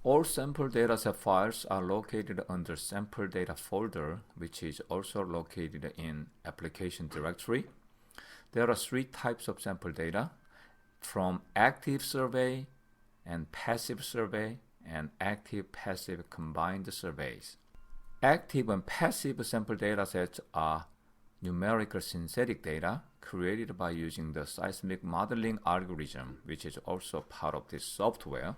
All sample dataset files are located under sample data folder, which is also located in application directory. There are three types of sample data, from active survey and passive survey and active-passive combined surveys. Active and passive sample datasets are numerical synthetic data created by using the seismic modeling algorithm, which is also part of this software.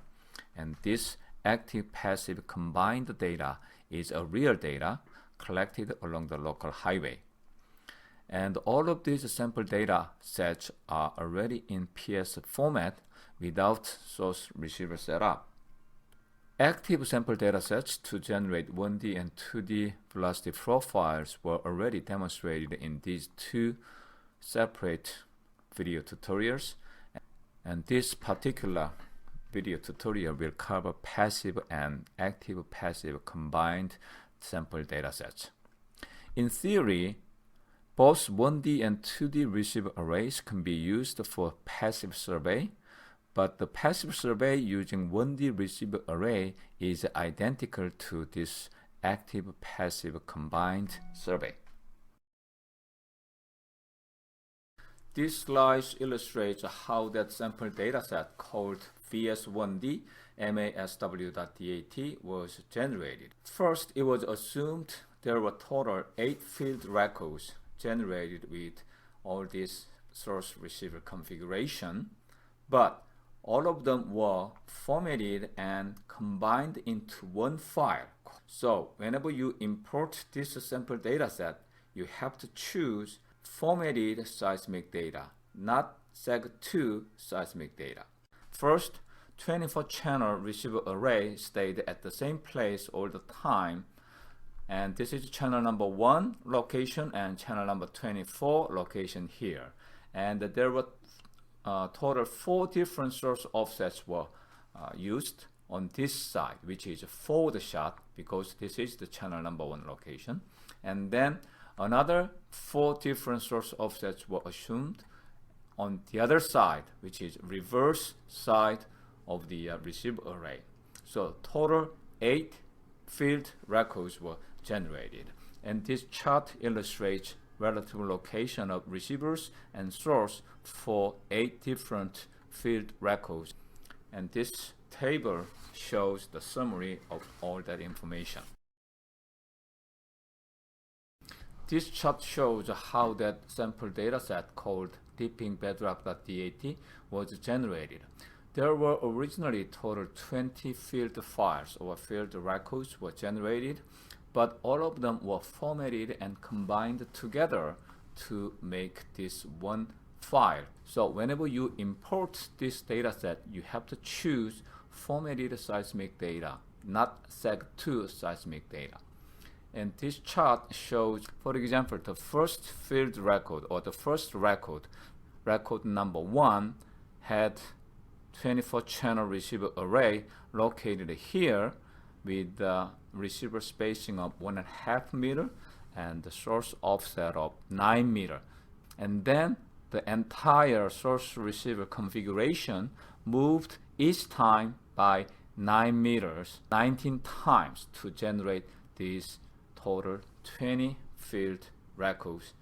And this active-passive combined data is a real data collected along the local highway. And all of these sample data sets are already in PS format without source receiver setup. Active sample datasets to generate 1D and 2D velocity profiles were already demonstrated in these two separate video tutorials. And this particular video tutorial will cover passive and active-passive combined sample datasets. In theory, both 1D and 2D receiver arrays can be used for passive survey, but the passive survey using 1D receiver array is identical to this active-passive combined survey. This slide illustrates how that sample dataset called VS1D MASW.DAT was generated. First, it was assumed there were total 8 field records generated with all this source receiver configuration, but all of them were formatted and combined into one file. So whenever you import this sample dataset, you have to choose formatted seismic data, not SEG2 seismic data. First, 24-channel receiver array stayed at the same place all the time, and this is channel number 1 location and channel number 24 location here. And there were total 4 different source offsets were used on this side, which is a forward shot because this is the channel number 1 location. And then another 4 different source offsets were assumed on the other side, which is reverse side of the receiver array. So total 8 field records were generated. And this chart illustrates relative location of receivers and source for 8 different field records. And this table shows the summary of all that information. This chart shows how that sample dataset called dippingbedrock.dat was generated. There were originally total 20 field files or field records were generated, but all of them were formatted and combined together to make this one file. So whenever you import this dataset, you have to choose formatted seismic data, not SEG2 seismic data. And this chart shows, for example, the first field record or the first record number 1 had 24-channel receiver array located here with the receiver spacing of 1.5 meter and the source offset of 9 meter. And then the entire source receiver configuration moved each time by 9 meters 19 times to generate these total 20 field records.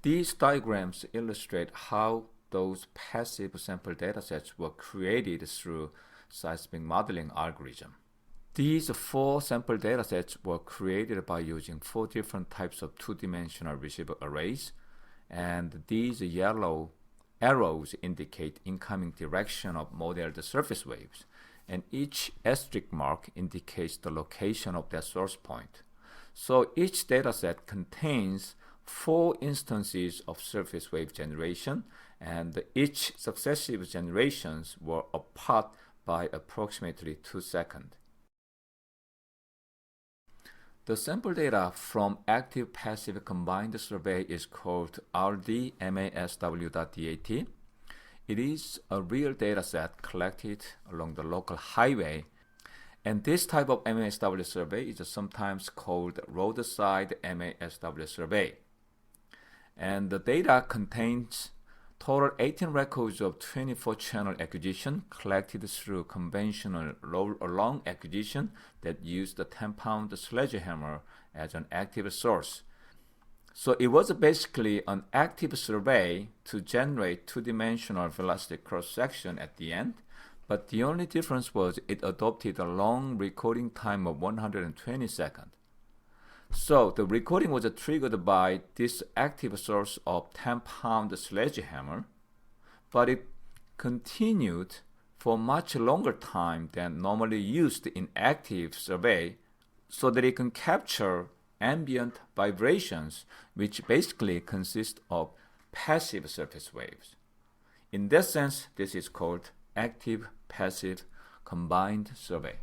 These diagrams illustrate how those passive sample datasets were created through seismic modeling algorithm. These 4 sample datasets were created by using 4 different types of 2-dimensional receiver arrays, and these yellow arrows indicate incoming direction of modeled surface waves, and each asterisk mark indicates the location of that source point. So each dataset contains 4 instances of surface wave generation, and each successive generations were apart by approximately 2 seconds. The sample data from active-passive combined survey is called RDMASW.DAT. It is a real dataset collected along the local highway, and this type of MASW survey is sometimes called roadside MASW survey. And the data contains Total 18 records of 24-channel acquisition collected through conventional roll-along acquisition that used the 10-pound sledgehammer as an active source. So it was basically an active survey to generate two-dimensional velocity cross-section at the end, but the only difference was it adopted a long recording time of 120 seconds. So the recording was triggered by this active source of 10-pound sledgehammer, but it continued for much longer time than normally used in active survey so that it can capture ambient vibrations, which basically consist of passive surface waves. In that sense, this is called active-passive combined survey.